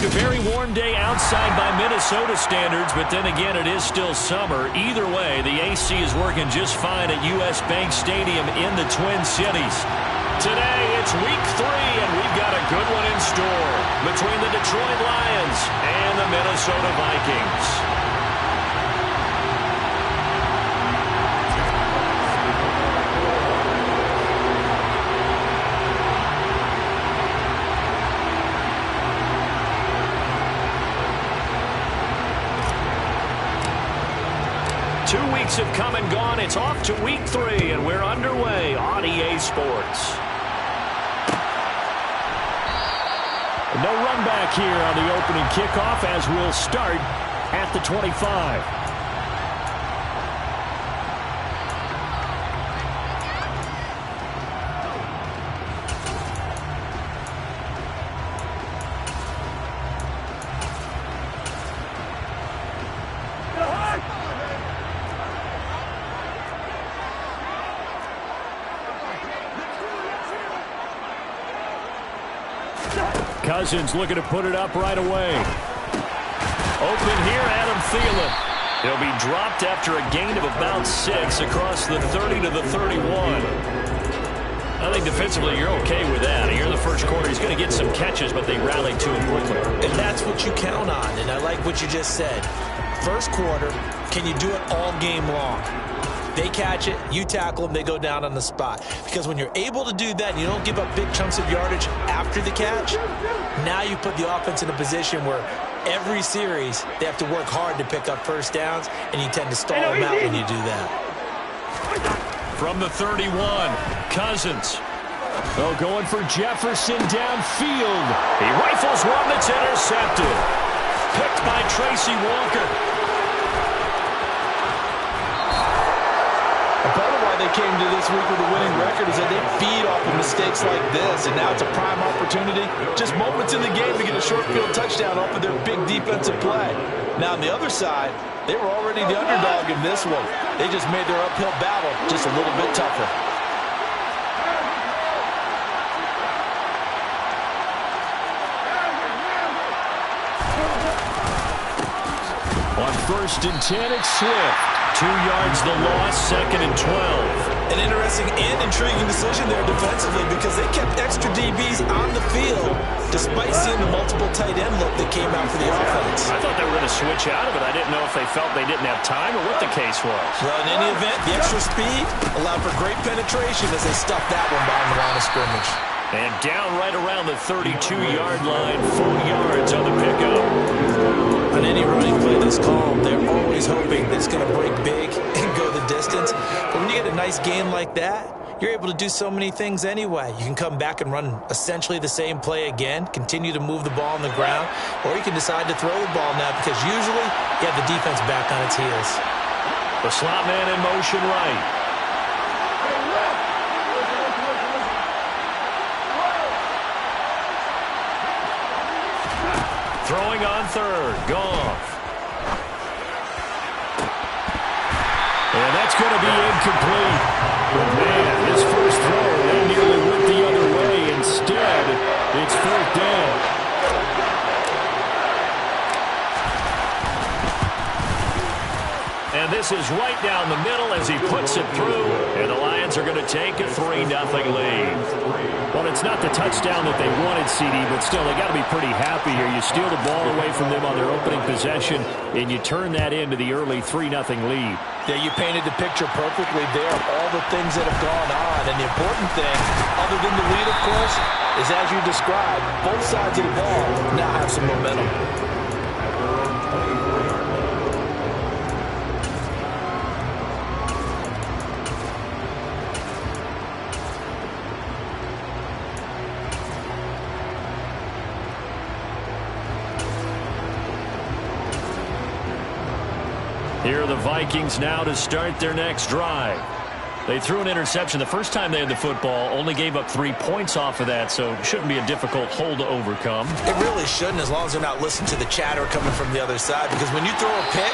A very warm day outside by Minnesota standards, but then again, it is still summer. Either way, the AC is working just fine at U.S. Bank Stadium in the Twin Cities. Today, it's week 3, and we've got a good one in store between the Detroit Lions and the Minnesota Vikings. 2 weeks have come and gone. It's off to week 3, and we're underway on EA Sports. No run back here on the opening kickoff as we'll start at the 25. Cousins looking to put it up right away. Open here, Adam Thielen. He'll be dropped after a gain of about 6 across the 30 to the 31. I think defensively you're okay with that. Here in the first quarter, he's going to get some catches, but they rallied to him quickly. And that's what you count on, and I like what you just said. First quarter, can you do it all game long? They catch it, you tackle them, they go down on the spot. Because when you're able to do that and you don't give up big chunks of yardage after the catch, now you put the offense in a position where every series they have to work hard to pick up first downs, and you tend to stall them out when you do that. From the 31, Cousins. Oh, going for Jefferson downfield. He rifles one that's intercepted. Picked by Tracy Walker. They came to this week with a winning record is that they feed off of mistakes like this, and now it's a prime opportunity. Just moments in the game to get a short field touchdown off of their big defensive play. Now on the other side, they were already the underdog in this one. They just made their uphill battle just a little bit tougher. On 1st and 10, it's Swift. 2 yards the loss, 2nd and 12. An interesting and intriguing decision there defensively because they kept extra DBs on the field despite seeing the multiple tight end look that came out for the offense. I thought they were going to switch out of it. I didn't know if they felt they didn't have time or what the case was. Well, in any event, the extra speed allowed for great penetration as they stuffed that one behind the line of scrimmage. And down right around the 32-yard line, 4 yards on the pickup. On any running play this calm, they're always hoping that it's going to break big and go the distance. But when you get a nice game like that, you're able to do so many things anyway. You can come back and run essentially the same play again, continue to move the ball on the ground, or you can decide to throw the ball now because usually you have the defense back on its heels. The slot man in motion right. Throwing on 3rd, Goff. And that's going to be incomplete. But man, his first throw, that nearly went the other way. Instead, it's 4th down. And this is right down the middle as he puts it through. And the Lions are going to take a 3-0 lead. Well, it's not the touchdown that they wanted, CD, but still, they got to be pretty happy here. You steal the ball away from them on their opening possession, and you turn that into the early 3-0 lead. Yeah, you painted the picture perfectly there, all the things that have gone on. And the important thing, other than the lead, of course, is as you described, both sides of the ball now have some momentum. Here are the Vikings now to start their next drive. They threw an interception the first time they had the football, only gave up 3 points off of that, so it shouldn't be a difficult hole to overcome. It really shouldn't, as long as they're not listening to the chatter coming from the other side, because when you throw a pick,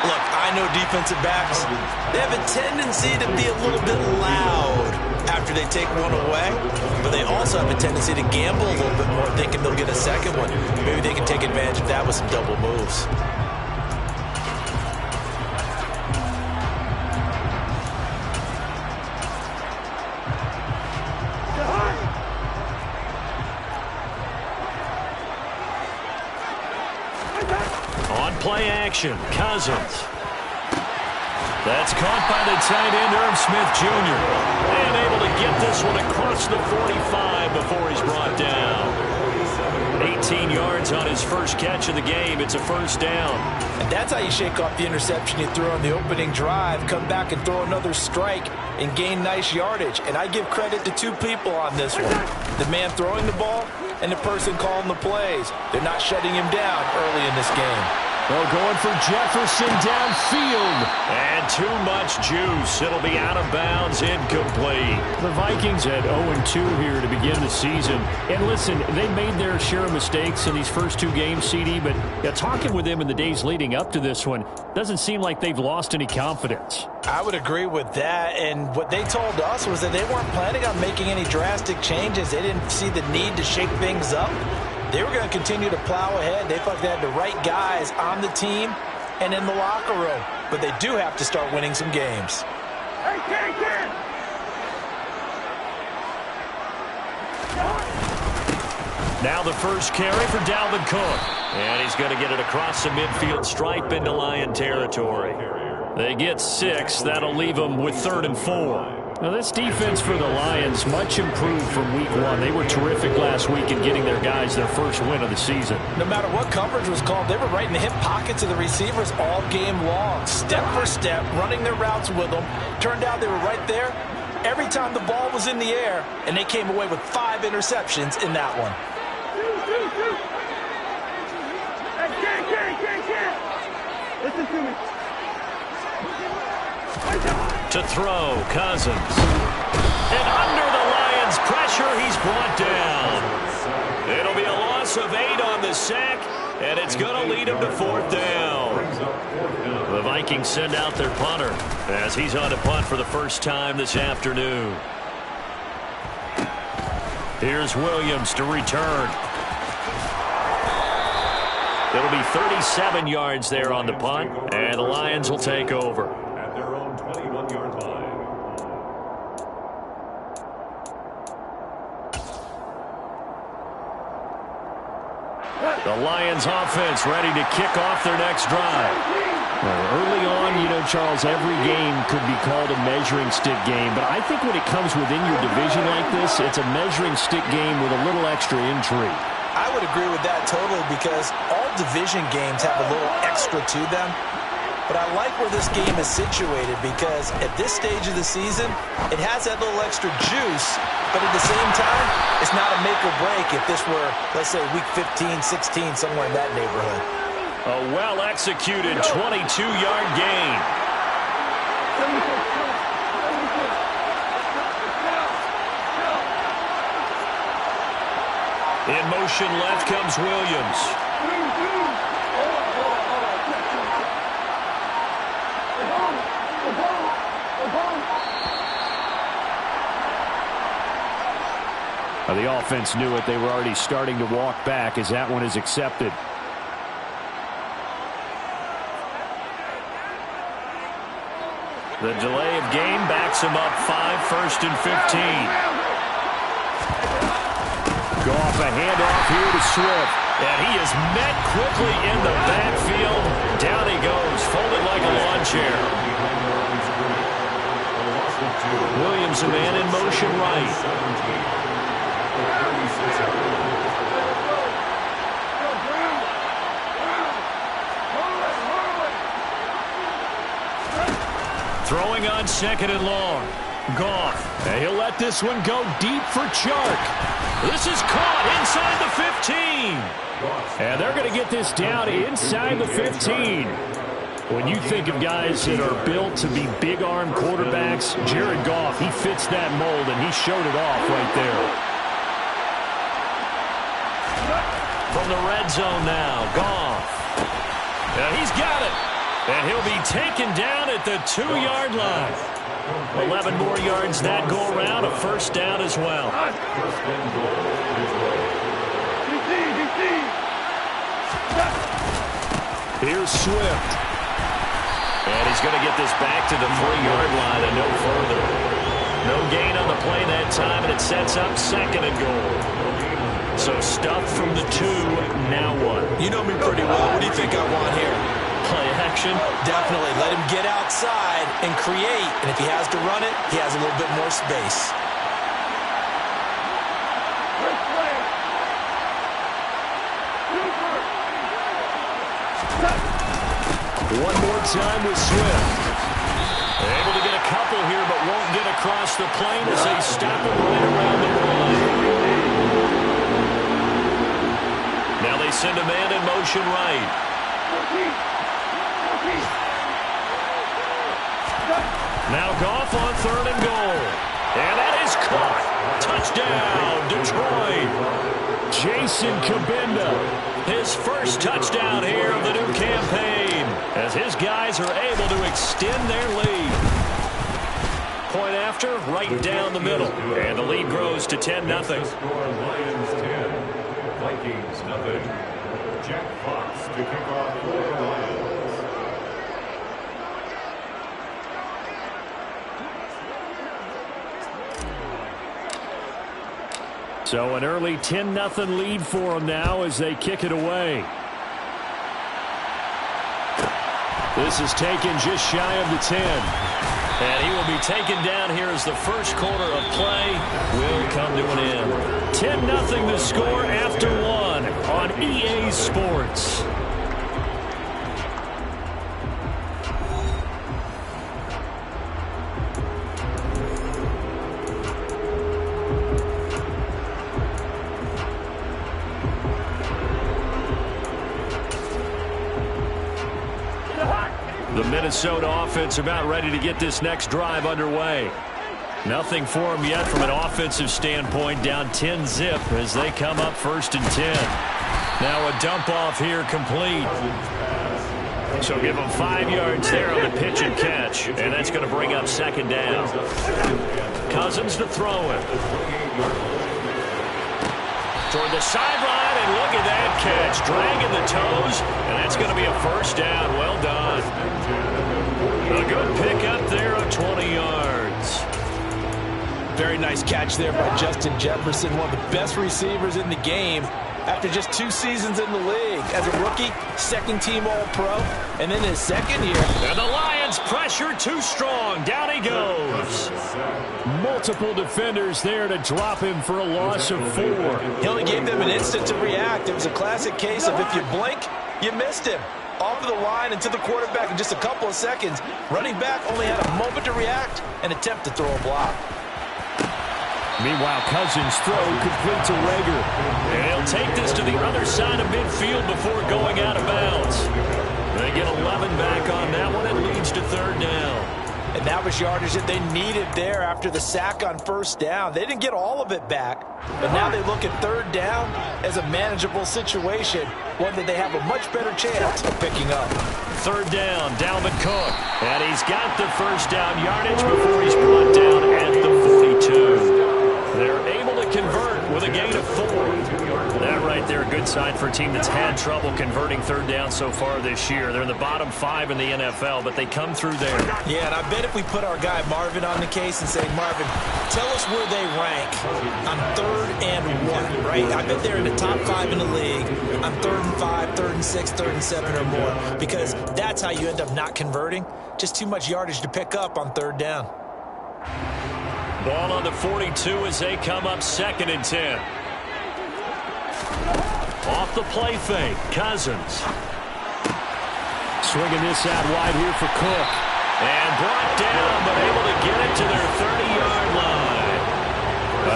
look, I know defensive backs, they have a tendency to be a little bit loud after after they take one away, but they also have a tendency to gamble a little bit more, thinking they'll get a second one. Maybe they can take advantage of that with some double moves. On play action, Cousins. That's caught by the tight end, Irv Smith Jr. And able to get this one across the 45 before he's brought down. 18 yards on his first catch of the game. It's a first down. And that's how you shake off the interception you threw on the opening drive, come back and throw another strike and gain nice yardage. And I give credit to two people on this one. The man throwing the ball and the person calling the plays. They're not shutting him down early in this game. Well, going for Jefferson downfield. And too much juice. It'll be out of bounds, incomplete. The Vikings at 0-2 here to begin the season. And listen, they made their share of mistakes in these first two games, CD, but talking with them in the days leading up to this one, doesn't seem like they've lost any confidence. I would agree with that, and what they told us was that they weren't planning on making any drastic changes. They didn't see the need to shake things up. They were going to continue to plow ahead. They felt they had the right guys on the team and in the locker room. But they do have to start winning some games. Now the first carry for Dalvin Cook. And he's going to get it across the midfield stripe into Lion territory. They get 6. That'll leave them with 3rd and 4. Now, this defense for the Lions, much improved from week 1. They were terrific last week in getting their guys their first win of the season. No matter what coverage was called, they were right in the hip pockets of the receivers all game long. Step for step, running their routes with them. Turned out they were right there every time the ball was in the air, and they came away with 5 interceptions in that one. Listen to me. To throw, Cousins. And under the Lions' pressure, he's brought down. It'll be a loss of 8 on the sack, and it's going to lead him to 4th down. The Vikings send out their punter as he's on to punt for the first time this afternoon. Here's Williams to return. It'll be 37 yards there on the punt, and the Lions will take over. At their own 21-yard line. The Lions offense ready to kick off their next drive. Well, early on, you know, Charles, every game could be called a measuring stick game, but I think when it comes within your division like this, it's a measuring stick game with a little extra intrigue. I would agree with that totally, because all division games have a little extra to them. But I like where this game is situated, because at this stage of the season, it has that little extra juice, but at the same time, it's not a make or break if this were, let's say, week 15, 16, somewhere in that neighborhood. A well-executed 22-yard gain. In motion left comes Williams. The offense knew it. They were already starting to walk back as that one is accepted. The delay of game backs him up 5, 1st and 15. Goff, a handoff here to Swift. And he is met quickly in the backfield. Down he goes, folded like a lawn chair. Williams, a man in motion right. Throwing on 2nd and long. Goff. And he'll let this one go deep for Chark. This is caught inside the 15. And they're going to get this down inside the 15. When you think of guys that are built to be big-arm quarterbacks, Jared Goff, he fits that mold, and he showed it off right there. From the red zone now, Goff. And he's got it. And he'll be taken down at the 2-yard line. 11 more yards that go around, a first down as well. Here's Swift. And he's going to get this back to the 3-yard line and no further. No gain on the play that time, and it sets up second and goal. So stuff from the 2, now what? You know me pretty well. What do you think I want here? Play action? Definitely. Let him get outside and create. And if he has to run it, he has a little bit more space. One more time with Swift. Able to get a couple here, but won't get across the plane as they stop him right around the line. Now they send a man in motion right. Now Goff on 3rd and goal. And that is caught. Touchdown, Detroit. Jason Kabinda, his first touchdown here of the new campaign, as his guys are able to extend their lead. Point after, right down the middle. And the lead grows to 10-0. Lions 10, Vikings nothing. Jack Fox to kick off for the Lions. So an early 10-0 lead for them now as they kick it away. This is taken just shy of the 10. And he will be taken down here as the first quarter of play will come to an end. 10-0 the score after 1 on EA Sports. The Minnesota offense about ready to get this next drive underway. Nothing for them yet from an offensive standpoint, down 10-0 as they come up 1st and 10. Now a dump off here complete. So give them 5 yards there on the pitch and catch, and that's going to bring up 2nd down. Cousins to throw it. Toward the sideline, and look at that catch. Dragging the toes, and that's going to be a first down. Well done. A good pickup there of 20 yards. Very nice catch there by Justin Jefferson, one of the best receivers in the game after just 2 seasons in the league. As a rookie, 2nd-team All-Pro, and then his 2nd year. And the Lions pressure too strong. Down he goes. Multiple defenders there to drop him for a loss of 4. He only gave them an instant to react. It was a classic case of if you blink, you missed him. Off of the line and to the quarterback in just a couple of seconds. Running back only had a moment to react and attempt to throw a block. Meanwhile, Cousins' throw complete to Rager. And he'll take this to the other side of midfield before going out of bounds. They get 11 back on that one. It leads to 3rd down. And that was yardage that they needed there after the sack on 1st down. They didn't get all of it back, but now they look at 3rd down as a manageable situation, one that they have a much better chance of picking up. 3rd down, Dalvin Cook. And he's got the first down yardage before he's brought down at the 42. They're able to convert with a gain of 4. That right there, a good sign for a team that's had trouble converting 3rd down so far this year. They're in the bottom 5 in the NFL, but they come through there. Yeah, and I bet if we put our guy Marvin on the case and say, Marvin, tell us where they rank on 3rd and 1, right? I bet they're in the top 5 in the league on 3rd and 5, 3rd and 6, 3rd and 7 or more, because that's how you end up not converting. Just too much yardage to pick up on 3rd down. Ball on the 42 as they come up 2nd and 10. Off the play fake, Cousins. Swinging this out wide here for Cook. And brought down, but able to get it to their 30-yard line.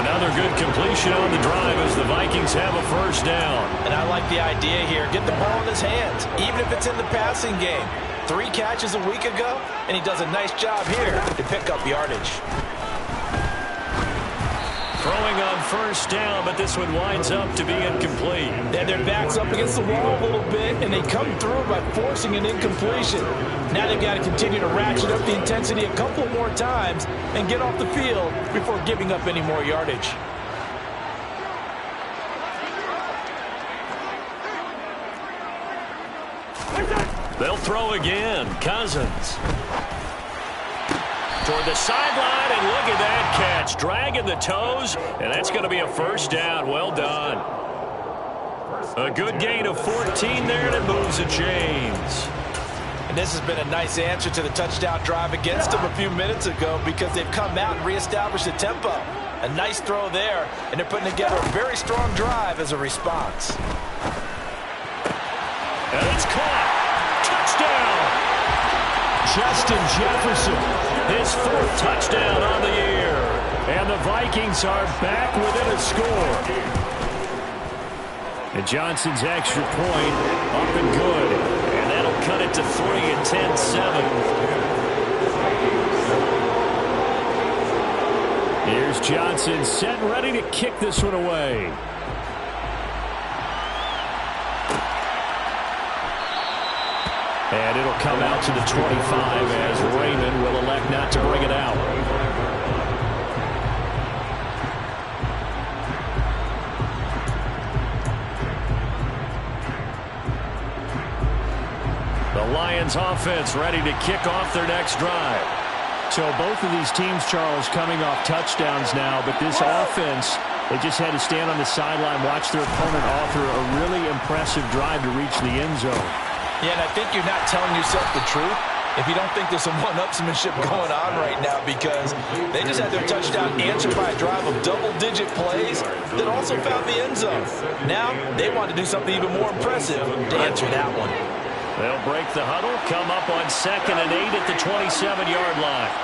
Another good completion on the drive as the Vikings have a first down. And I like the idea here. Get the ball in his hands, even if it's in the passing game. 3 catches a week ago, and he does a nice job here to pick up yardage. Throwing throwing on first down, but this one winds up to be incomplete. Then their back's up against the wall a little bit, and they come through by forcing an incompletion. Now they've got to continue to ratchet up the intensity a couple more times and get off the field before giving up any more yardage. They'll throw again. Cousins. Toward the sideline, and look at that catch. Dragging the toes, and that's going to be a first down. Well done. A good gain of 14 there, and it moves the chains. And this has been a nice answer to the touchdown drive against them a few minutes ago because they've come out and reestablished the tempo. A nice throw there, and they're putting together a very strong drive as a response. And it's caught. Touchdown. Justin Jefferson, his 4th touchdown on the year. And the Vikings are back within a score. And Johnson's extra point up and good. And that'll cut it to 3 at 10-7. Here's Johnson set and ready to kick this one away. And it'll come out to the 25 as Raymond will elect not to bring it out. The Lions offense ready to kick off their next drive. So both of these teams, Charles, coming off touchdowns now, but this offense, they just had to stand on the sideline, watch their opponent author a really impressive drive to reach the end zone. Yeah, and I think you're not telling yourself the truth if you don't think there's some one-upsmanship going on right now because they just had their touchdown answered by a drive of double-digit plays that also found the end zone. Now they want to do something even more impressive to answer that one. They'll break the huddle, come up on 2nd and 8 at the 27-yard line.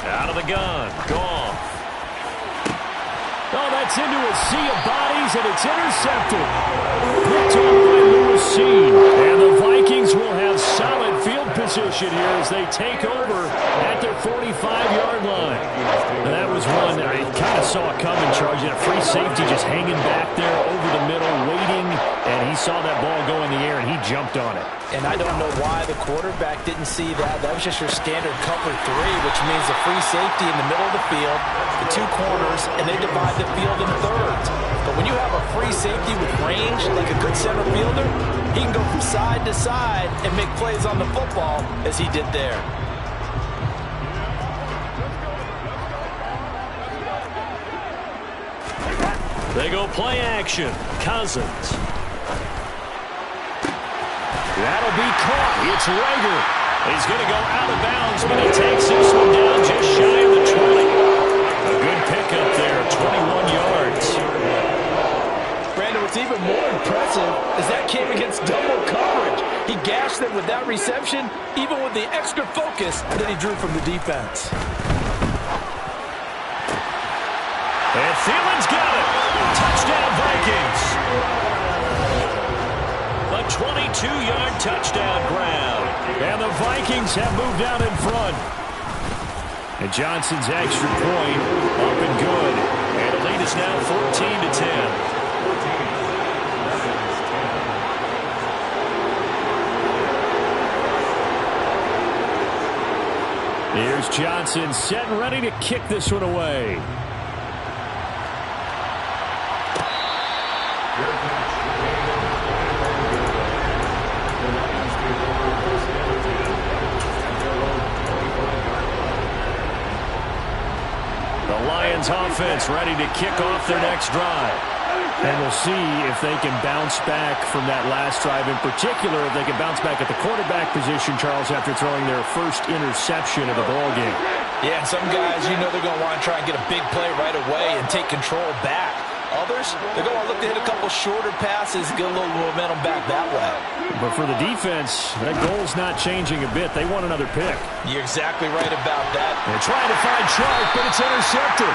Out of the gun, Goff. Oh, that's into a sea of bodies, and it's intercepted. Picked off by Lewis Cine. And the Vikings will have solid field position here as they take over at their 45-yard line. And that was one that I kind of saw coming, Charles. A free safety just hanging back there over the middle, waiting, and he saw that ball go in the air, and he jumped on it. And I don't know why the quarterback didn't see that. That was just your standard cover 3, which means the free safety in the middle of the field, the 2 corners, and they divide the field in thirds. But when you have a free safety with range, like a good center fielder, he can go from side to side and make plays on the football as he did there. They go play action. Cousins. That'll be caught. It's Rager. He's going to go out of bounds, but he takes this one down just shy of the 20. A good pickup there, 21 yards. Brandon, what's even more impressive is that came against double coverage. He gashed them with that reception, even with the extra focus that he drew from the defense. And Thielen's got it. Touchdown, Vikings. A 22-yard touchdown grab. And the Vikings have moved out in front. And Johnson's extra point up and good. And the lead is now 14-10. Here's Johnson set and ready to kick this one away. The Lions offense ready to kick off their next drive. And we'll see if they can bounce back from that last drive. In particular, if they can bounce back at the quarterback position, Charles, after throwing their first interception of the ballgame. Yeah, and some guys, you know they're going to want to try and get a big play right away and take control back. Others, they're going to look to hit a couple shorter passes, get a little momentum back that way. But for the defense, that goal's not changing a bit. They want another pick. You're exactly right about that. They're trying to find Chark, but it's intercepted.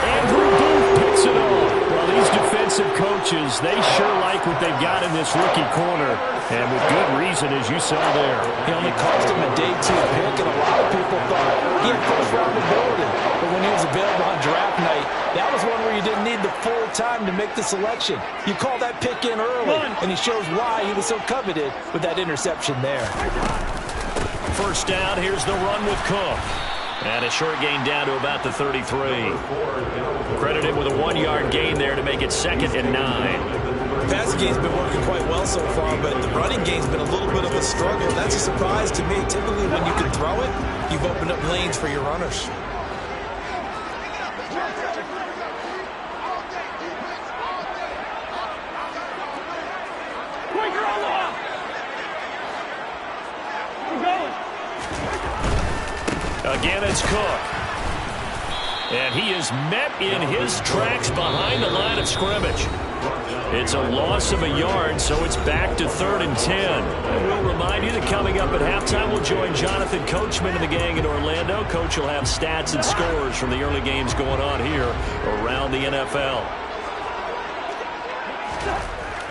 Andrew Booth picks it off. Well, these defensive coaches, they sure like what they've got in this rookie corner. And with good reason, as you saw there. He only cost him a day 2 pick, and a lot of people thought he had first-round ability. But when he was available on draft night, that was one where you didn't need the full time to make the selection. You call that pick in early, and he shows why he was so coveted with that interception there. First down, here's the run with Cook. And a short gain down to about the 33. Credited with a 1-yard gain there to make it 2nd and 9. Passing game's been working quite well so far, but the running game's been a little bit of a struggle. That's a surprise to me. Typically, when you can throw it, you've opened up lanes for your runners. Again, it's Cook. And he is met in his tracks behind the line of scrimmage. It's a loss of a yard, so it's back to 3rd and 10. And we'll remind you that coming up at halftime, we'll join Jonathan Coachman and the gang in Orlando. Coach will have stats and scores from the early games going on here around the NFL.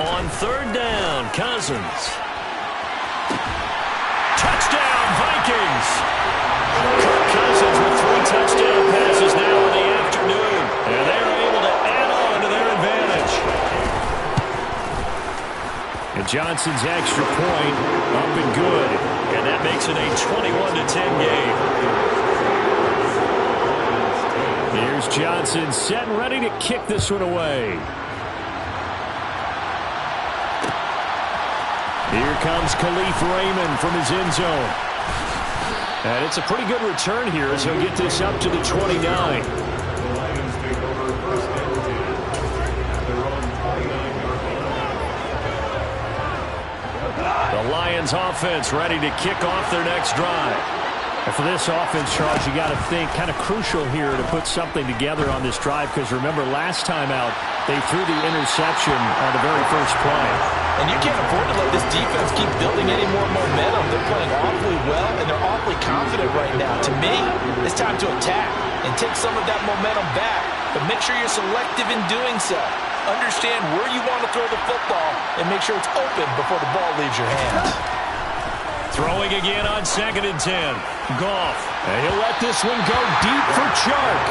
On 3rd down, Cousins. Touchdown, Vikings! Kirk Cousins with 3 touchdown passes now in the afternoon. And they're able to add on to their advantage. And Johnson's extra point up and good. And that makes it a 21-10 game. Here's Johnson set and ready to kick this one away. Here comes Khalif Raymond from his end zone. And it's a pretty good return here as he'll get this up to the 29. The Lions offense ready to kick off their next drive. And for this offense, Charles, you got to think kind of crucial here to put something together on this drive, because remember last time out they threw the interception on the very first play. And you can't afford to let this defense keep building any more momentum. They're playing awfully well, and they're awfully confident right now. To me, it's time to attack and take some of that momentum back. But make sure you're selective in doing so. Understand where you want to throw the football and make sure it's open before the ball leaves your hands. Throwing again on 2nd and 10. Goff. And he'll let this one go deep for Chark.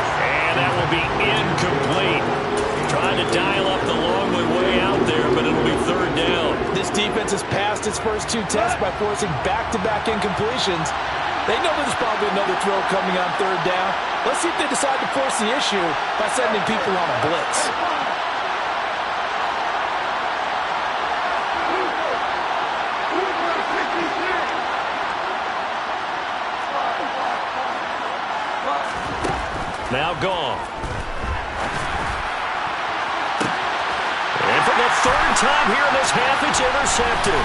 And that will be incomplete. Trying to dial up the long way out there, but it'll be 3rd down. This defense has passed its first 2 tests by forcing back-to-back incompletions. They know there's probably another throw coming on 3rd down. Let's see if they decide to force the issue by sending people on a blitz. Now Goff. And for the 3rd time here in this half, it's intercepted.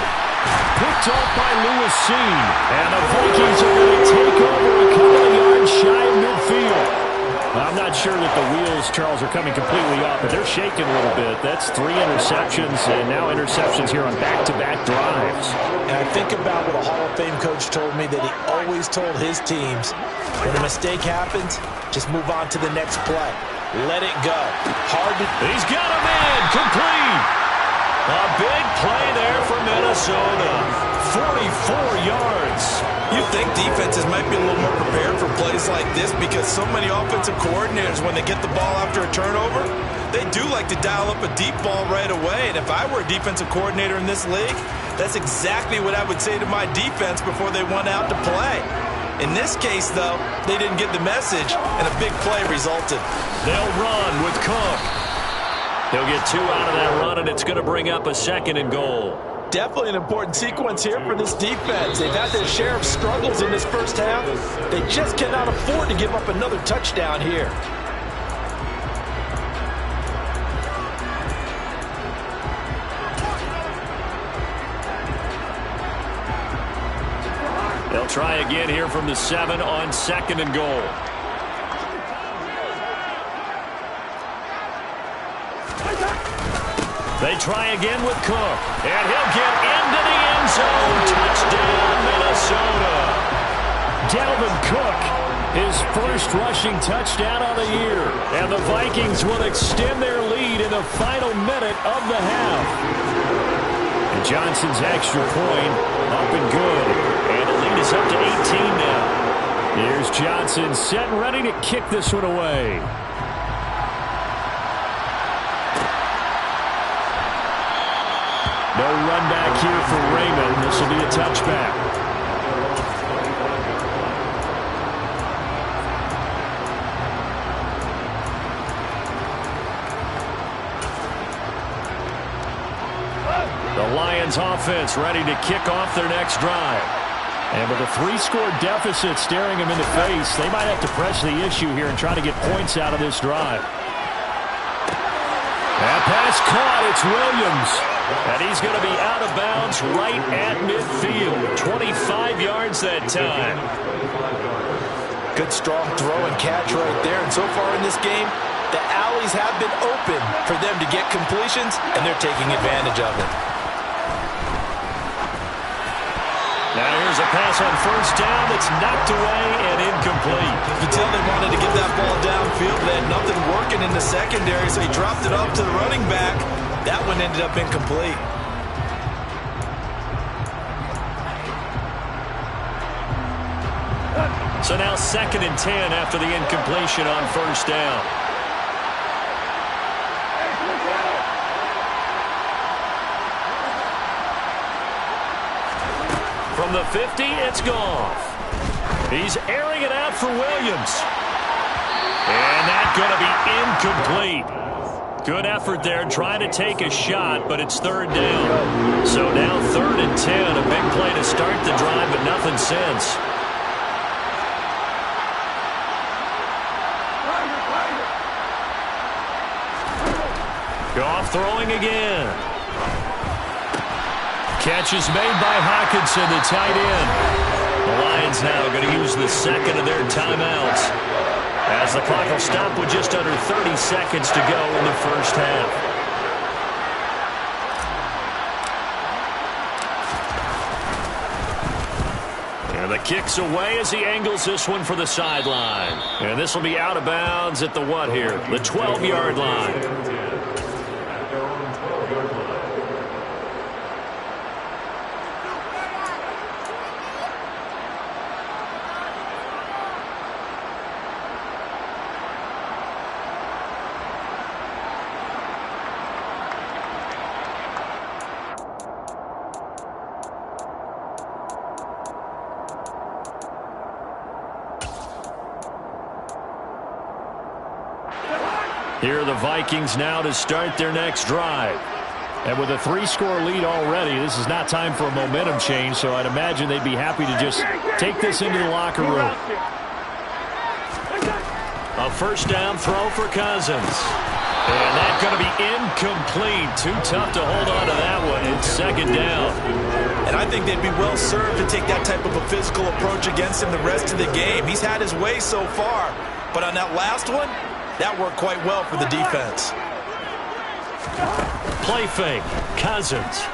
Picked off by Lewis Cine. And the Vikings are going to take over a couple of yards shy of midfield. I'm not sure that the wheels, Charles, are coming completely off, but they're shaking a little bit. That's 3 interceptions, and now interceptions here on back-to-back drives. And I think about what a Hall of Fame coach told me, that he always told his teams, when a mistake happens, just move on to the next play. Let it go. Hard to... He's got a man. Complete. A big play there for Minnesota. 44 yards. You think defenses might be a little more prepared for plays like this, because so many offensive coordinators, when they get the ball after a turnover, they do like to dial up a deep ball right away. And if I were a defensive coordinator in this league, that's exactly what I would say to my defense before they went out to play. In this case, though, they didn't get the message, and a big play resulted. They'll run with Cook. They'll get 2 out of that run, and it's going to bring up a 2nd and goal. Definitely an important sequence here for this defense. They've had their share of struggles in this first half. They just cannot afford to give up another touchdown here. They'll try again here from the 7 on 2nd and goal. They try again with Cook. And he'll get into the end zone. Touchdown, Minnesota. Dalvin Cook, his first rushing touchdown of the year. And the Vikings will extend their lead in the final minute of the half. And Johnson's extra point up and good. And the lead is up to 18 now. Here's Johnson set and ready to kick this one away. No run back here for Raymond. This will be a touchback. The Lions offense ready to kick off their next drive. And with a 3-score deficit staring them in the face, they might have to press the issue here and try to get points out of this drive. That pass caught. It's Williams. And he's going to be out of bounds right at midfield. 25 yards that time. Good strong throw and catch right there. And so far in this game, the alleys have been open for them to get completions, and they're taking advantage of it. Now here's a pass on first down that's knocked away and incomplete. You can tell they wanted to get that ball downfield. They had nothing working in the secondary, so he dropped it off to the running back. That one ended up incomplete. So now 2nd and 10 after the incompletion on first down. From the 50, it's Goff. He's airing it out for Williams. And that's going to be incomplete. Good effort there trying to take a shot, but it's 3rd down. So now 3rd and 10, a big play to start the drive, but nothing since. Goff throwing again. Catch is made by Hockenson, the tight end. The Lions now going to use the 2nd of their timeouts as the clock will stop with just under 30 seconds to go in the first half. And the kick's away as he angles this one for the sideline. And this will be out of bounds at the what here? The 12-yard line. Here are the Vikings now to start their next drive. And with a 3-score lead already, this is not time for a momentum change, so I'd imagine they'd be happy to just take this into the locker room. A first down throw for Cousins. And that's going to be incomplete. Too tough to hold on to that one. It's 2nd down. And I think they'd be well served to take that type of a physical approach against him the rest of the game. He's had his way so far. But on that last one, that worked quite well for the defense. Play fake. Cousins.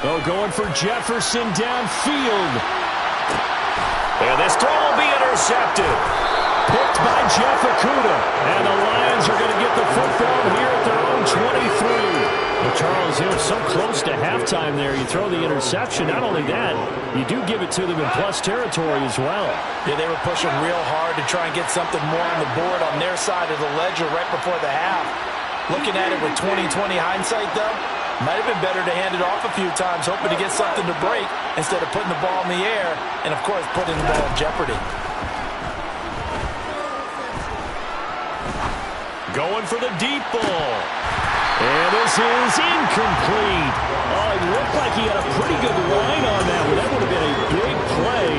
Oh, going for Jefferson downfield. And this throw will be intercepted. Picked by Jeff Okudah. And the Lions are going to get the football here at their own 23. Well, Charles, you know, so close to halftime there. You throw the interception. Not only that, you do give it to them in plus territory as well. Yeah, they were pushing real hard to try and get something more on the board on their side of the ledger right before the half. Looking at it with 20/20 hindsight, though, might have been better to hand it off a few times, hoping to get something to break instead of putting the ball in the air and, of course, putting the ball in jeopardy. Going for the deep ball. And this is incomplete. Oh, it looked like he had a pretty good line on that one. That would have been a big play,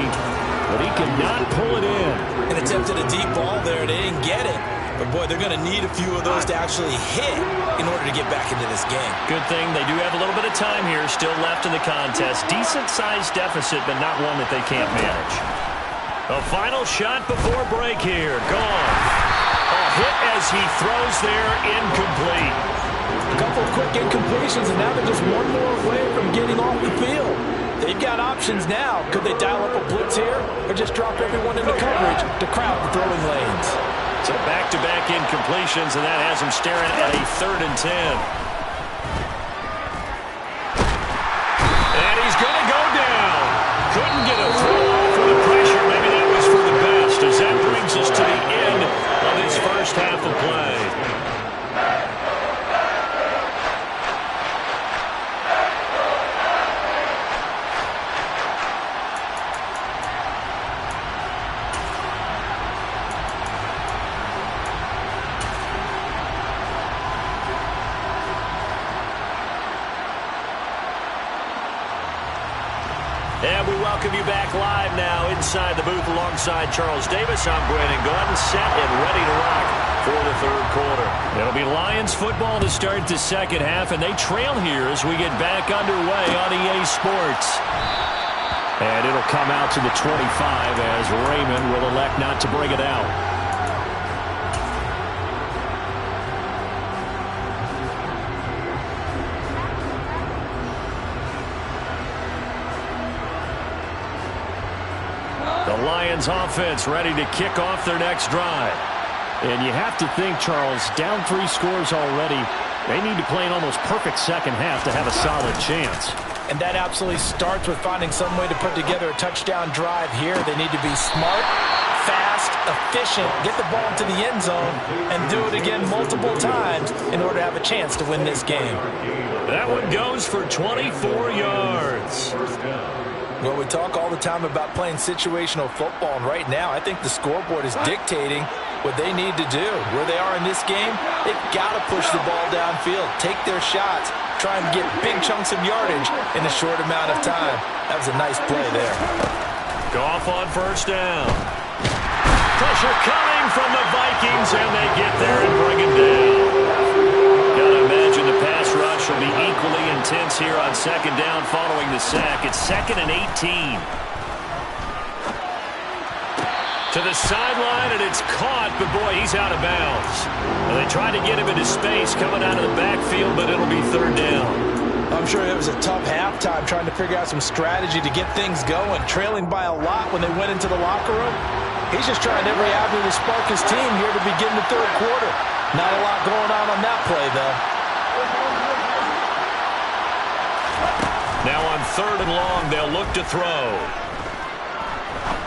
but he could not pull it in. And attempted a deep ball there. They didn't get it. But, boy, they're going to need a few of those to actually hit in order to get back into this game. Good thing they do have a little bit of time here still left in the contest. Decent-sized deficit, but not one that they can't manage. A final shot before break here. Gone. A hit as he throws there, incomplete. A couple of quick incompletions, and now they're just one more away from getting off the field. They've got options now. Could they dial up a blitz here or just drop everyone into coverage to crowd the throwing lanes? So back-to-back incompletions, and that has them staring at a 3rd and 10. And we welcome you back live now inside the booth alongside Charles Davis. I'm Brandon Gaudin, set and ready to rock for the third quarter. It'll be Lions football to start the second half, and they trail here as we get back underway on EA Sports. And it'll come out to the 25 as Raymond will elect not to bring it out. The Lions offense ready to kick off their next drive. And you have to think, Charles, down 3 scores already. They need to play an almost perfect second half to have a solid chance. And that absolutely starts with finding some way to put together a touchdown drive here. They need to be smart, fast, efficient, get the ball into the end zone, and do it again multiple times in order to have a chance to win this game. That one goes for 24 yards. Well, we talk all the time about playing situational football, and right now I think the scoreboard is dictating what they need to do. Where they are in this game, they've got to push the ball downfield, take their shots, try and get big chunks of yardage in a short amount of time. That was a nice play there. Goff on first down. Pressure coming from the Vikings, and they get there and bring it down. Gotta imagine the pass rush will be equally intense here on second down following the sack. It's 2nd and 18. To the sideline, and it's caught, but boy, he's out of bounds. And they tried to get him into space coming out of the backfield, but it'll be third down. I'm sure it was a tough halftime trying to figure out some strategy to get things going, trailing by a lot when they went into the locker room. He's just trying every avenue to spark his team here to begin the third quarter. Not a lot going on that play, though. Now on 3rd and long, they'll look to throw.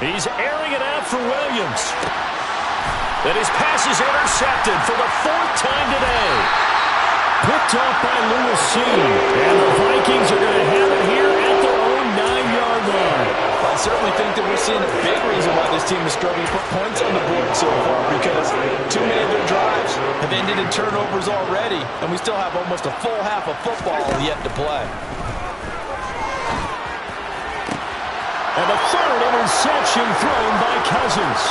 He's airing it out for Williams. And his pass is intercepted for the 4th time today. Picked off by Lewis Cine. And the Vikings are going to have it here at their own 9-yard line. I certainly think that we're seeing a big reason why this team is struggling to put points on the board so far, because too many of their drives have ended in turnovers already, and we still have almost a full half of football yet to play. And the 3rd interception thrown by Cousins.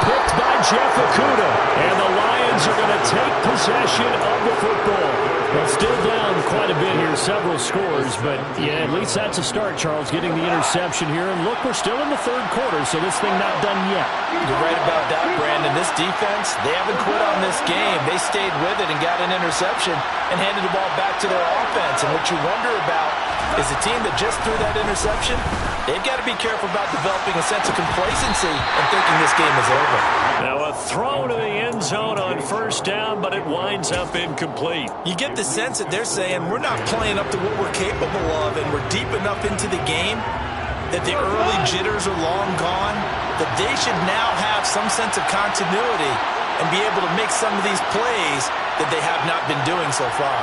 Picked by Jeff Okudah. And the Lions are going to take possession of the football. Well, still down quite a bit here, several scores. But, yeah, at least that's a start, Charles, getting the interception here. And look, we're still in the third quarter, so this thing not done yet. You're right about that, Brandon. This defense, they haven't quit on this game. They stayed with it and got an interception and handed the ball back to their offense. And what you wonder about is the team that just threw that interception, they've got to be careful about developing a sense of complacency and thinking this game is over. Now a throw to the end zone on first down, but it winds up incomplete. You get the sense that they're saying we're not playing up to what we're capable of, and we're deep enough into the game that the early jitters are long gone, that they should now have some sense of continuity and be able to make some of these plays that they have not been doing so far.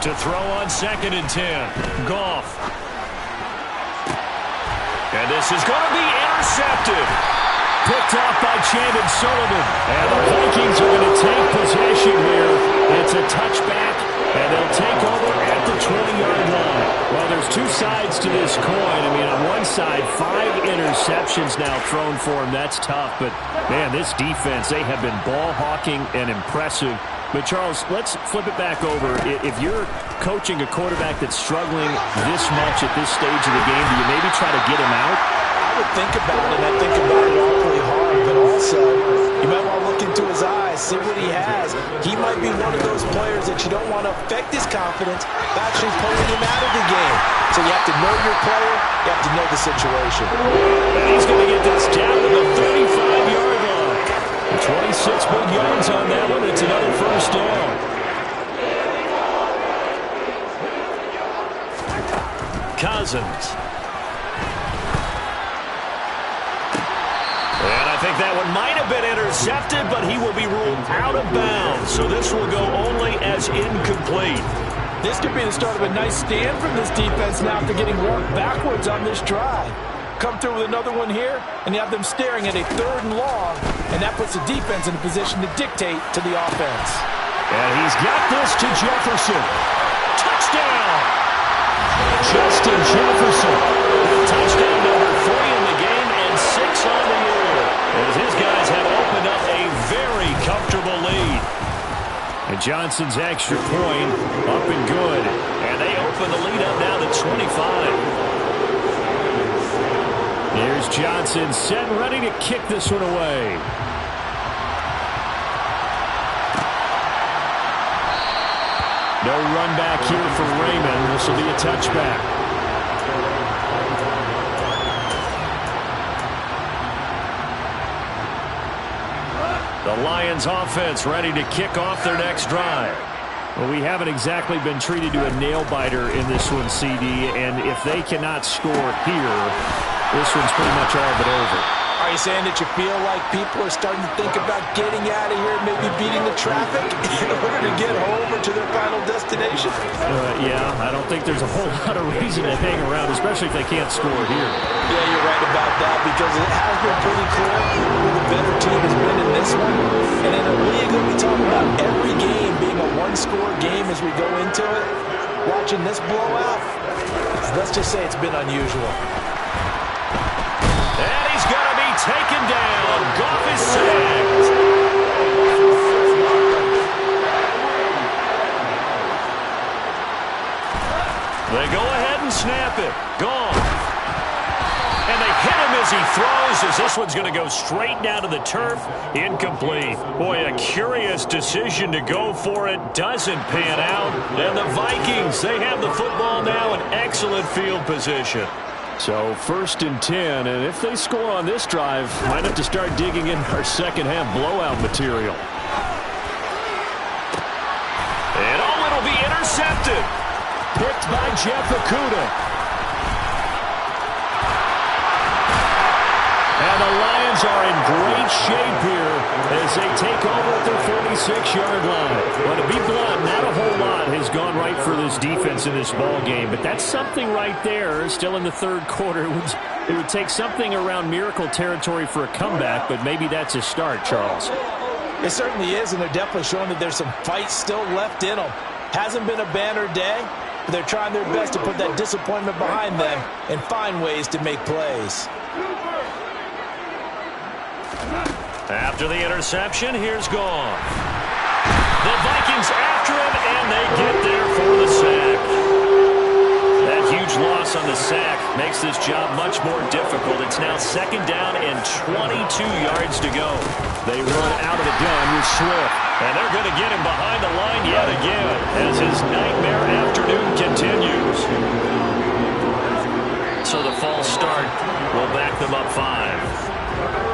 To throw on 2nd and 10. Goff. And this is going to be intercepted. Picked off by Chandon Sullivan. And the Vikings are going to take possession here. It's a touchback, and they'll take over at the 20-yard line. Well, there's 2 sides to this coin. I mean, on one side, 5 interceptions now thrown for him. That's tough. But, man, this defense, they have been ball hawking and impressive. But, Charles, let's flip it back over. If you're coaching a quarterback that's struggling this much at this stage of the game, do you maybe try to get him out? I would think about it, and I think about it awfully hard. But also, you might want to look into his eyes, see what he has. He might be one of those players that you don't want to affect his confidence by actually pulling him out of the game. So you have to know your player. You have to know the situation. And he's going to get this down to the 35-yard line. 26 big yards on that one. It's another first down. Cousins. And I think that one might have been intercepted, but he will be ruled out of bounds. So this will go only as incomplete. This could be the start of a nice stand from this defense now after getting worked backwards on this drive. come through with another one here, and you have them staring at a 3rd and long, and that puts the defense in a position to dictate to the offense. And he's got this to Jefferson. Touchdown! Justin Jefferson. Touchdown number 3 in the game and 6 on the year, as his guys have opened up a very comfortable lead. And Johnson's extra point up and good. And they open the lead up now to 25. Here's Johnson set and ready to kick this one away. No run back here for Raymond. This will be a touchback. The Lions offense ready to kick off their next drive. Well, we haven't exactly been treated to a nail-biter in this one, CD, and if they cannot score here, this one's pretty much all but over. Are you saying that you feel like people are starting to think about getting out of here, maybe beating the traffic in order to get home or to their final destination? Yeah, I don't think there's a whole lot of reason to hang around, especially if they can't score here. Yeah, you're right about that, because it has been pretty clear who the better team has been in this one. And in a league that we talk about every game being a one-score game as we go into it, watching this blowout, let's just say it's been unusual. And he's going to be taken down. Goff is sacked. They go ahead and snap it. Gone. And they hit him as he throws, as this one's going to go straight down to the turf. Incomplete. Boy, a curious decision to go for it. Doesn't pan out. And the Vikings, they have the football now in excellent field position. So 1st and 10, and if they score on this drive, might have to start digging in our second-half blowout material. And it'll be intercepted. Picked by Jeff Okudah. And the Lions are in great shape here as they take over at their 46-yard line. Well, to be blunt, not a whole lot has gone right for this defense in this ball game, but that's something right there. Still in the 3rd quarter, it would take something around miracle territory for a comeback, but maybe that's a start, Charles. It certainly is, and they're definitely showing that there's some fight still left in them. Hasn't been a banner day, but they're trying their best to put that disappointment behind them and find ways to make plays. After the interception, here's Gone. The Vikings after him, and they get there for the sack. That huge loss on the sack makes this job much more difficult. It's now 2nd down and 22 yards to go. They run out of the gun with Swift. And they're going to get him behind the line yet again as his nightmare afternoon continues. So the false start will back them up 5.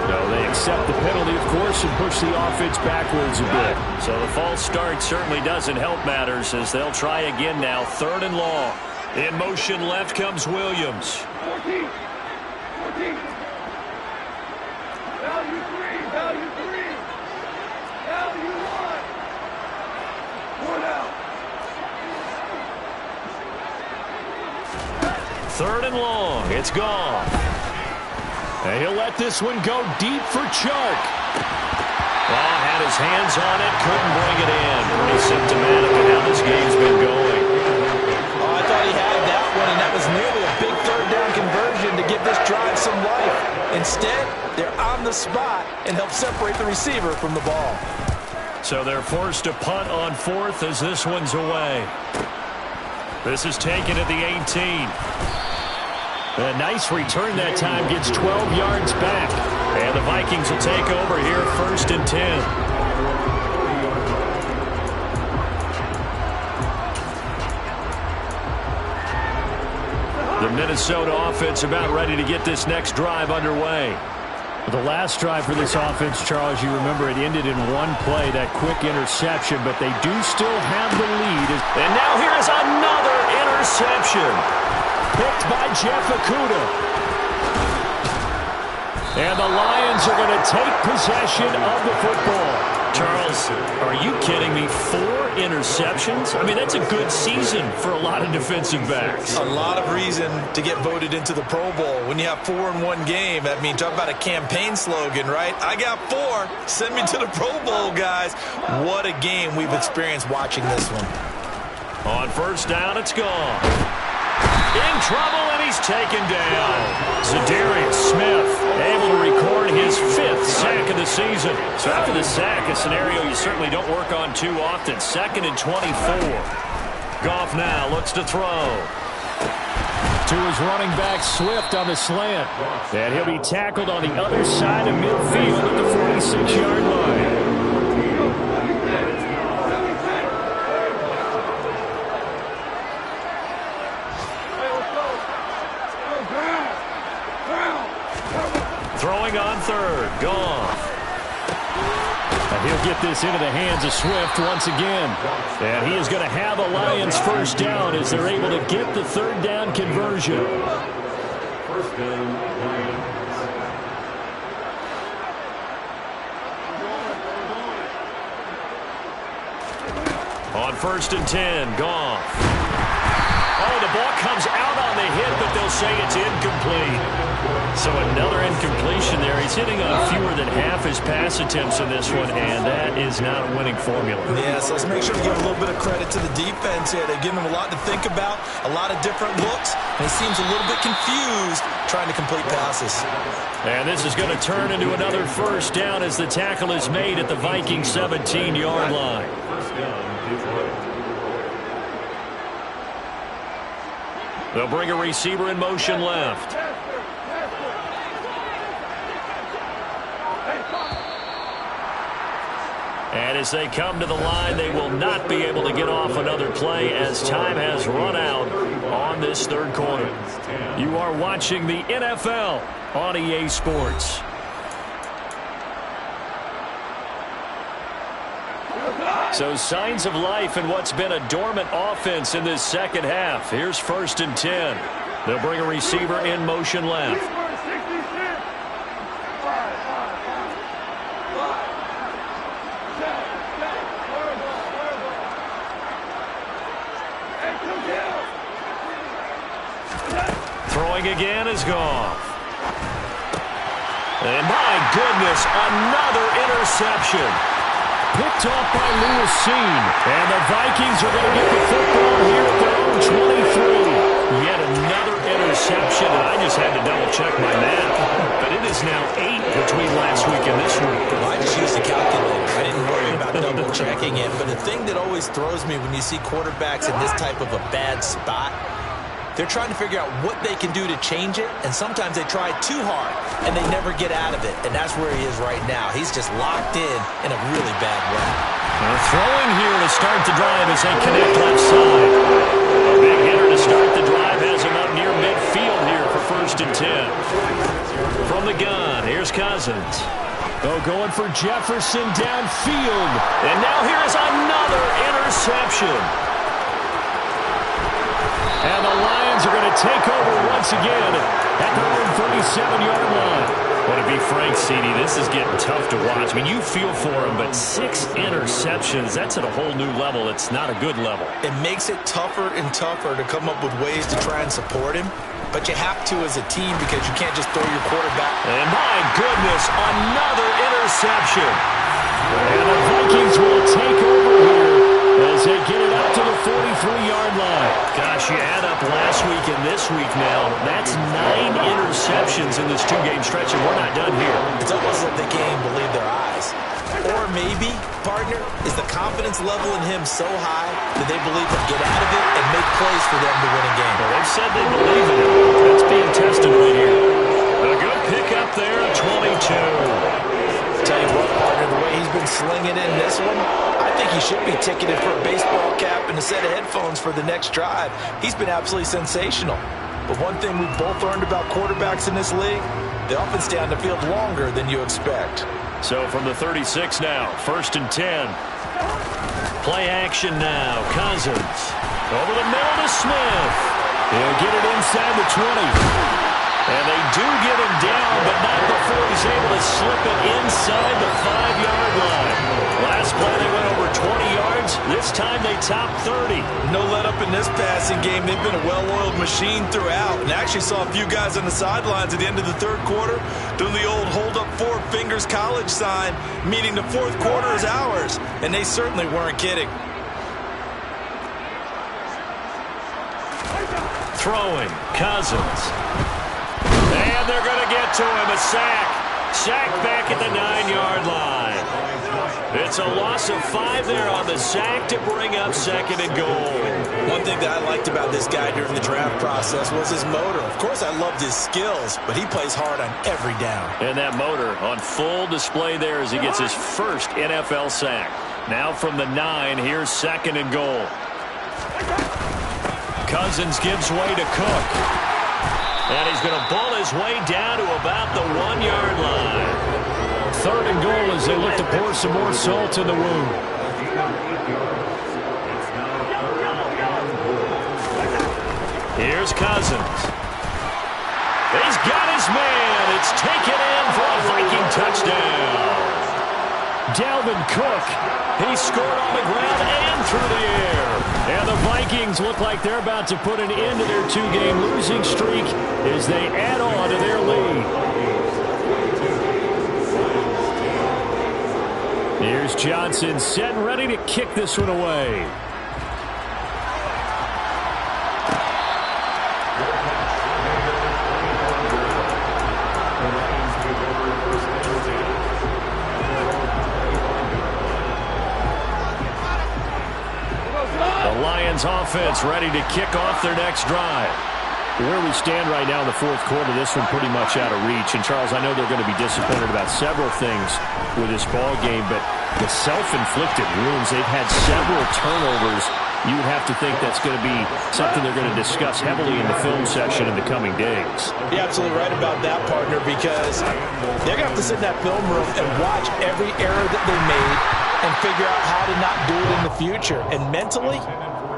No, they accept the penalty, of course, and push the offense backwards a bit. So the false start certainly doesn't help matters as they'll try again now. 3rd and long. In motion left comes Williams. 14. Value 3. Value 3. Value 1. 1 out. 3rd and long. It's Gone. And he'll let this one go deep for Chark. Well, had his hands on it, couldn't bring it in. Pretty symptomatic of how this game's been going. Oh, I thought he had that one, and that was nearly a big 3rd down conversion to give this drive some life. Instead, they're on the spot and help separate the receiver from the ball. So they're forced to punt on 4th as this one's away. This is taken at the 18. A nice return that time, gets 12 yards back. And the Vikings will take over here 1st and 10. The Minnesota offense about ready to get this next drive underway. The last drive for this offense, Charles, you remember it ended in one play, that quick interception, but they do still have the lead. And now here's another interception. Picked by Jeff Okudah. And the Lions are going to take possession of the football. Charles, are you kidding me? 4 interceptions? I mean, that's a good season for a lot of defensive backs. A lot of reason to get voted into the Pro Bowl. When you have 4 in one game, I mean, talk about a campaign slogan, right? I got 4. Send me to the Pro Bowl, guys. What a game we've experienced watching this one. On first down, it's gone. In trouble, and he's taken down. Za'Darius Smith able to record his 5th sack of the season. So after the sack, a scenario you certainly don't work on too often. 2nd and 24. Goff now looks to throw. To his running back, Swift on the slant. And he'll be tackled on the other side of midfield at the 46-yard line. Throwing on 3rd. Goff. And he'll get this into the hands of Swift once again. And he is going to have a Lions first down as they're able to get the 3rd down conversion. First down, Lions. On 1st and 10, Goff. Oh, the ball comes out on the hit, but they'll say it's incomplete. So another incompletion there. He's hitting on fewer than half his pass attempts in this one, and that is not a winning formula. Yeah, so let's make sure to give a little bit of credit to the defense here. They've given him a lot to think about, a lot of different looks, and he seems a little bit confused trying to complete passes. And this is going to turn into another first down as the tackle is made at the Vikings 17-yard line. First down, Detroit. They'll bring a receiver in motion left. And as they come to the line, they will not be able to get off another play as time has run out on this 3rd quarter. You are watching the NFL on EA Sports. So signs of life in what's been a dormant offense in this second half. Here's 1st and 10. They'll bring a receiver in motion left. Throwing again is Goff. And my goodness, another interception. Picked off by Lewis Cine. And the Vikings are going to get the football here at their own 23. Yet another interception, and I just had to double-check my math. But it is now 8 between last week and this week. Well, I just used a calculator. I didn't worry about double-checking it. But the thing that always throws me when you see quarterbacks in this type of a bad spot, they're trying to figure out what they can do to change it, and sometimes they try too hard, and they never get out of it, and that's where he is right now. He's just locked in a really bad way. Throwing here to start the drive as they connect left side. A big hitter to start the drive has him up near midfield here for 1st and 10. From the gun, here's Cousins. Oh, going for Jefferson downfield. And now here is another interception. And the Lions are going to take over once again at their own 37-yard line. Well, to be frank, CD, this is getting tough to watch. I mean, you feel for him, but 6 interceptions, that's at a whole new level. It's not a good level. It makes it tougher and tougher to come up with ways to try and support him, but you have to as a team because you can't just throw your quarterback. And my goodness, another interception. And the Vikings will take over here as they get it up to the 43-yard line. Gosh, you add up last week and this week now. That's 9 interceptions in this 2-game stretch, and we're not done here. It's almost like they can't even believe their eyes. Or maybe, partner, is the confidence level in him so high that they believe he'll get out of it and make plays for them to win a game. Well, they've said they believe in him. That's being tested right here. A good pickup there at 22. Tell you what, partner, the way he's been slinging in this one, I think he should be ticketed for a baseball cap and a set of headphones for the next drive. He's been absolutely sensational. But one thing we've both learned about quarterbacks in this league, they often stay on the field longer than you expect. So from the 36 now, 1st and 10. Play action now. Cousins over the middle to Smith. He'll get it inside the 20. And they do get him down, but not before he's able to slip it inside the 5-yard line. Well, play, they went over 20 yards. This time they topped 30. No let up in this passing game. They've been a well-oiled machine throughout. And actually saw a few guys on the sidelines at the end of the third quarter doing the old hold up 4 fingers college sign, meaning the fourth quarter is ours. And they certainly weren't kidding. Throwing, Cousins. And they're going to get to him, a sack. Sack back at the 9-yard line. It's a loss of 5 there on the sack to bring up second and goal. One thing that I liked about this guy during the draft process was his motor. Of course, I loved his skills, but he plays hard on every down. And that motor on full display there as he gets his first NFL sack. Now from the 9, here's second and goal. Cousins gives way to Cook. And he's going to bull his way down to about the 1-yard line. Third and goal as they look to pour some more salt in the wound. Here's Cousins. He's got his man. It's taken in for a Viking touchdown. Dalvin Cook, he scored on the ground and through the air. And the Vikings look like they're about to put an end to their 2-game losing streak as they add on to their lead. Here's Johnson set and ready to kick this one away. Offense ready to kick off their next drive. Where we stand right now in the fourth quarter, this one pretty much out of reach. And, Charles, I know they're going to be disappointed about several things with this ball game, but the self-inflicted wounds, they've had several turnovers. You would have to think that's going to be something they're going to discuss heavily in the film section in the coming days. You're absolutely right about that, partner, because they're going to have to sit in that film room and watch every error that they made and figure out how to not do it in the future. And mentally,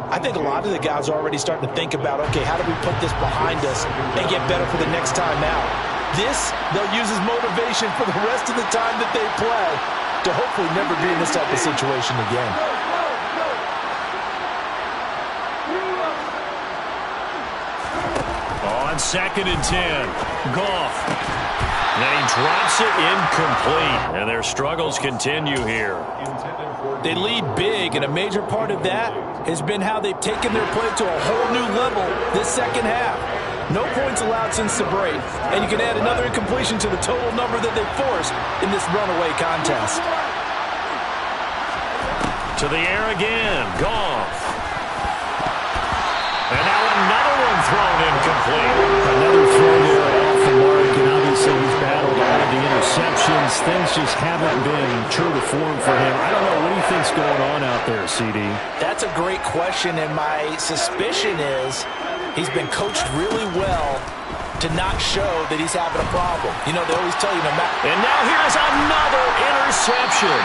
I think a lot of the guys are already starting to think about, okay, how do we put this behind us and get better for the next time out? This, they'll use as motivation for the rest of the time that they play to hopefully never be in this type of situation again. On second and 10, Goff. And he drops it incomplete. And their struggles continue here. They lead big, and a major part of that has been how they've taken their play to a whole new level this second half. No points allowed since the break, and you can add another incompletion to the total number that they forced in this runaway contest. To the air again, Goff. And now another one thrown incomplete. Another throw there off the mark, and obviously he's battled all of the interceptions. Things just haven't been true to form for him. I don't know, what do you think's going on out there, CD? That's a great question, and my suspicion is he's been coached really well to not show that he's having a problem. You know, they always tell you no matter. And now here's another interception.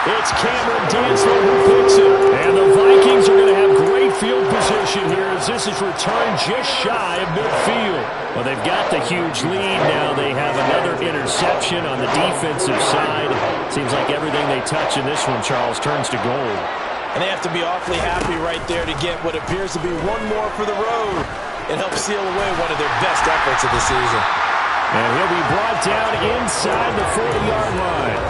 It's Cameron Dantzler who picks it. And the Vikings are going to have great field position here as this is returned just shy of midfield. Well, they've got the huge lead now. They have another interception on the defensive side. Seems like everything they touch in this one, Charles, turns to gold. And they have to be awfully happy right there to get what appears to be one more for the road and help seal away one of their best efforts of the season. And he'll be brought down inside the 40-yard line.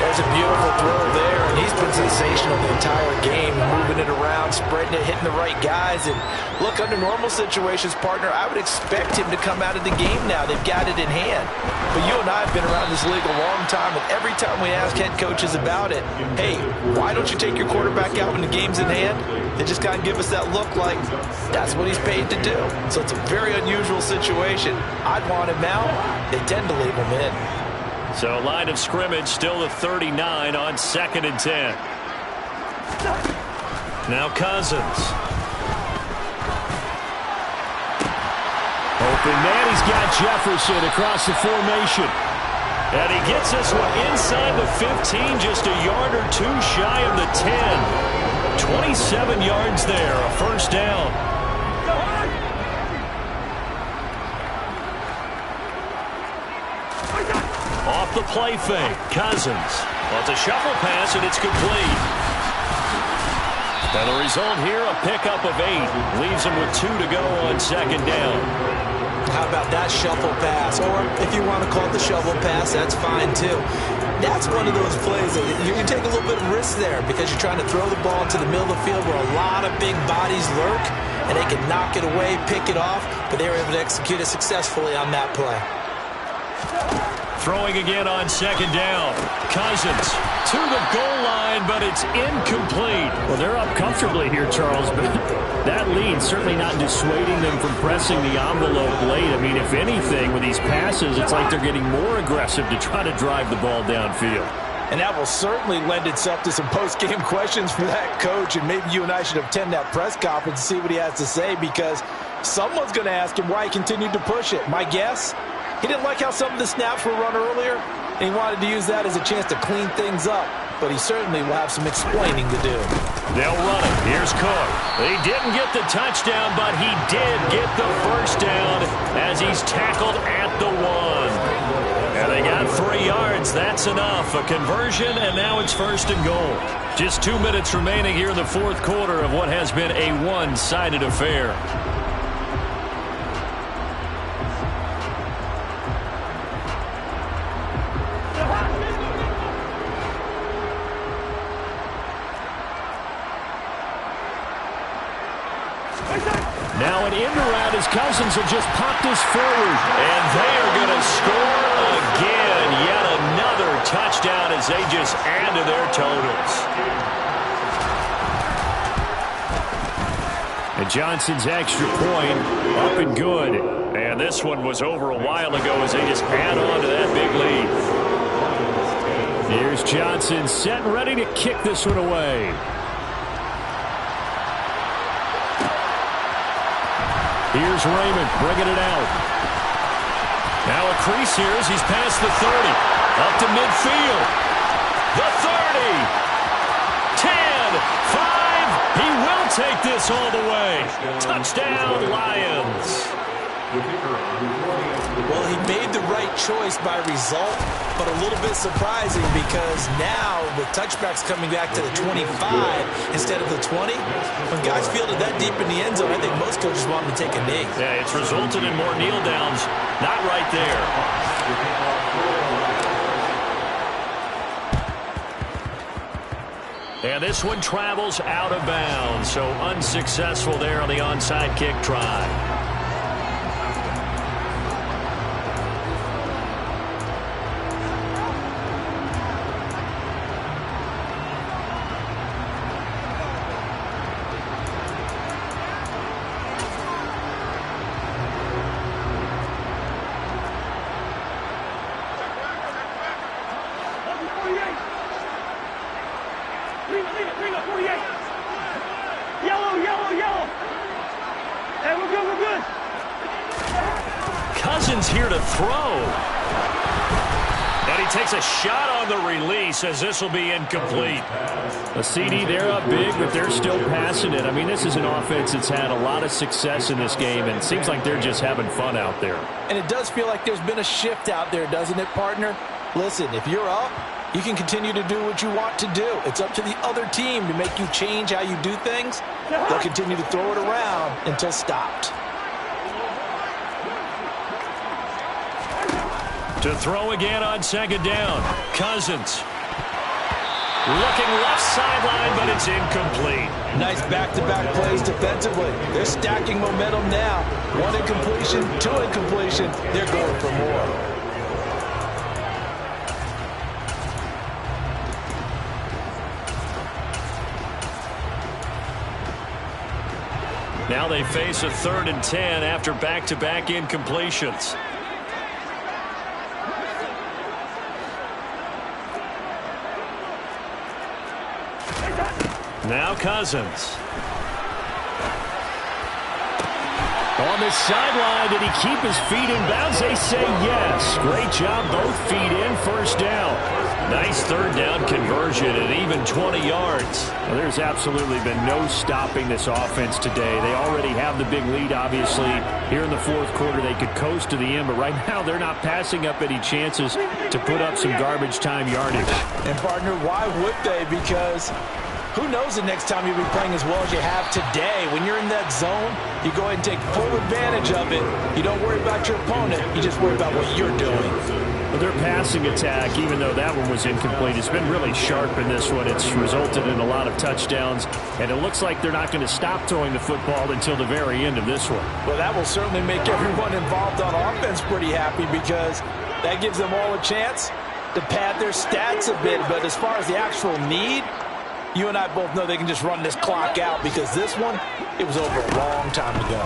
There's a beautiful throw there, and he's been sensational the entire game, moving it around, spreading it, hitting the right guys. And look, under normal situations, partner, I would expect him to come out of the game now. They've got it in hand. But you and I have been around this league a long time, and every time we ask head coaches about it, hey, why don't you take your quarterback out when the game's in hand? They just kind of give us that look like that's what he's paid to do. So it's a very unusual situation. I'd want him out. They tend to leave him in. So line of scrimmage still the 39 on second and 10. Now Cousins. Open man, he's got Jefferson across the formation. And he gets this one inside the 15, just a yard or two shy of the 10. 27 yards there, a first down. Off the play fake, Cousins. Well, it's a shuffle pass, and it's complete. And the result here, a pickup of 8. Leaves him with 2 to go on second down. How about that shuffle pass? Or if you want to call it the shovel pass, that's fine too. That's one of those plays that you can take a little bit of risk there because you're trying to throw the ball into the middle of the field where a lot of big bodies lurk, and they can knock it away, pick it off, but they were able to execute it successfully on that play. Throwing again on second down. Cousins to the goal line, but it's incomplete. Well, they're up comfortably here, Charles, but that lead certainly not dissuading them from pressing the envelope late. I mean, if anything, with these passes, it's like they're getting more aggressive to try to drive the ball downfield. And that will certainly lend itself to some post-game questions for that coach, and maybe you and I should attend that press conference and see what he has to say, because someone's going to ask him why he continued to push it. My guess? He didn't like how some of the snaps were run earlier, and he wanted to use that as a chance to clean things up. But he certainly will have some explaining to do. They'll run it. Here's Cook. He didn't get the touchdown, but he did get the first down as he's tackled at the 1. And they got 3 yards. That's enough. A conversion, and now it's first and goal. Just 2 minutes remaining here in the fourth quarter of what has been a one-sided affair. Now an end around as Cousins will just pop this forward. And they are going to score again. Yet another touchdown as they just add to their totals. And Johnson's extra point up and good. And this one was over a while ago as they just add on to that big lead. Here's Johnson set and ready to kick this one away. Here's Raymond bringing it out. Now a crease here as he's past the 30. Up to midfield. The 30. 10. 5. He will take this all the way. Touchdown, Lions. Well, he made the right choice by result, but a little bit surprising because now with touchbacks coming back to the 25 instead of the 20, when guys fielded that deep in the end zone, I think most coaches want them to take a knee. Yeah, it's resulted in more kneel downs. Not right there. And this one travels out of bounds, so unsuccessful there on the onside kick try. Bring up 48. Yellow. Hey, we're good. Cousins here to throw. And he takes a shot on the release as this will be incomplete. A CD, they're up big, but they're still passing it. I mean, this is an offense that's had a lot of success in this game, and it seems like they're just having fun out there. And it does feel like there's been a shift out there, doesn't it, partner? Listen, if you're up, you can continue to do what you want to do. It's up to the other team to make you change how you do things. They'll continue to throw it around until stopped. To throw again on second down. Cousins. Looking left sideline, but it's incomplete. Nice back-to-back plays defensively. They're stacking momentum now. 1 incompletion, 2 incompletion. They're going for more. Now they face a 3rd and 10 after back-to-back incompletions. Now Cousins. On the sideline, did he keep his feet in bounds? They say yes. Great job, both feet in, first down. Nice third down conversion at even 20 yards. Well, there's absolutely been no stopping this offense today. They already have the big lead, obviously. Here in the fourth quarter, they could coast to the end, but right now they're not passing up any chances to put up some garbage time yardage. And, partner, why would they? Because who knows the next time you'll be playing as well as you have today. When you're in that zone, you go ahead and take full advantage of it. You don't worry about your opponent. You just worry about what you're doing. But their passing attack, even though that one was incomplete, has been really sharp in this one. It's resulted in a lot of touchdowns, and it looks like they're not going to stop throwing the football until the very end of this one. Well, that will certainly make everyone involved on offense pretty happy because that gives them all a chance to pad their stats a bit. But as far as the actual need, you and I both know they can just run this clock out because this one, it was over a long time ago.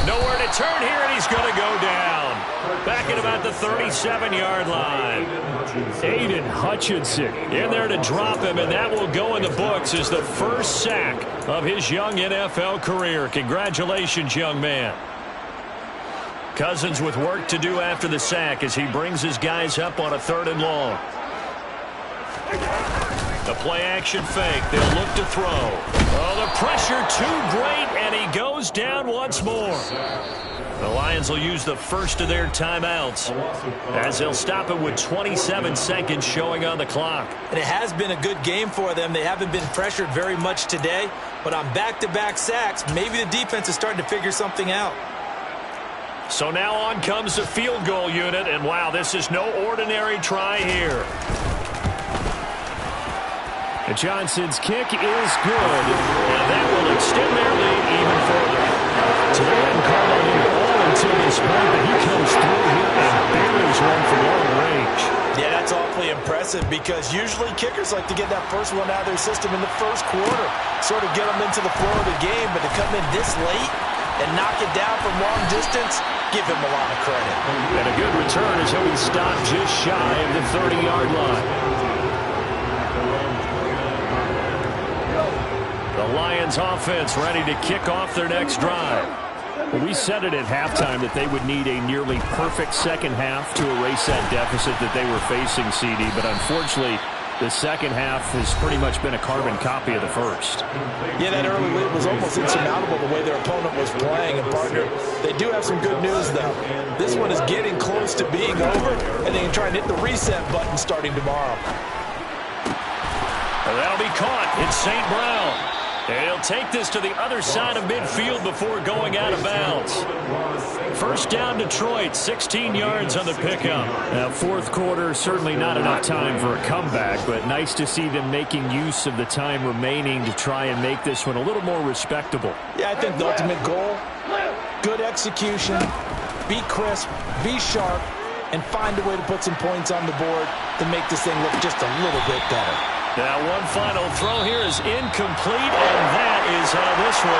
Nowhere to turn here, and he's going to go down. Back at about the 37-yard line. Aiden Hutchinson In there to drop him, and that will go in the books as the first sack of his young NFL career. Congratulations, young man. Cousins with work to do after the sack as he brings his guys up on a 3rd and long. The play-action fake. They'll look to throw. Oh, the pressure too great, and he goes down once more. The Lions will use the first of their timeouts as they'll stop it with 27 seconds showing on the clock. And it has been a good game for them. They haven't been pressured very much today, but on back-to-back sacks, maybe the defense is starting to figure something out. So now on comes the field goal unit, and wow, this is no ordinary try here. And Johnson's kick is good. And that will extend their lead even further. So they hadn't called on him at all until this point, but he comes through here and buries one from long range. Yeah, that's awfully impressive because usually kickers like to get that first one out of their system in the first quarter, sort of get them into the flow of the game, but to come in this late and knock it down from long distance, give him a lot of credit. And a good return as he'll be stopped just shy of the 30-yard line. The Lions offense ready to kick off their next drive. Well, we said it at halftime that they would need a nearly perfect second half to erase that deficit that they were facing, CD, but unfortunately the second half has pretty much been a carbon copy of the first. Yeah, that early lead was almost insurmountable the way their opponent was playing. And, partner, they do have some good news, though. This one is getting close to being over, and they can try and hit the reset button starting tomorrow. And that'll be caught. It's St. Brown. And he'll take this to the other side of midfield before going out of bounds. First down, Detroit, 16 yards on the pickup. Now, fourth quarter, certainly not enough time for a comeback, but nice to see them making use of the time remaining to try and make this one a little more respectable. Yeah, I think the ultimate goal, good execution, be crisp, be sharp, and find a way to put some points on the board to make this thing look just a little bit better. Now one final throw here is incomplete, and that is how this one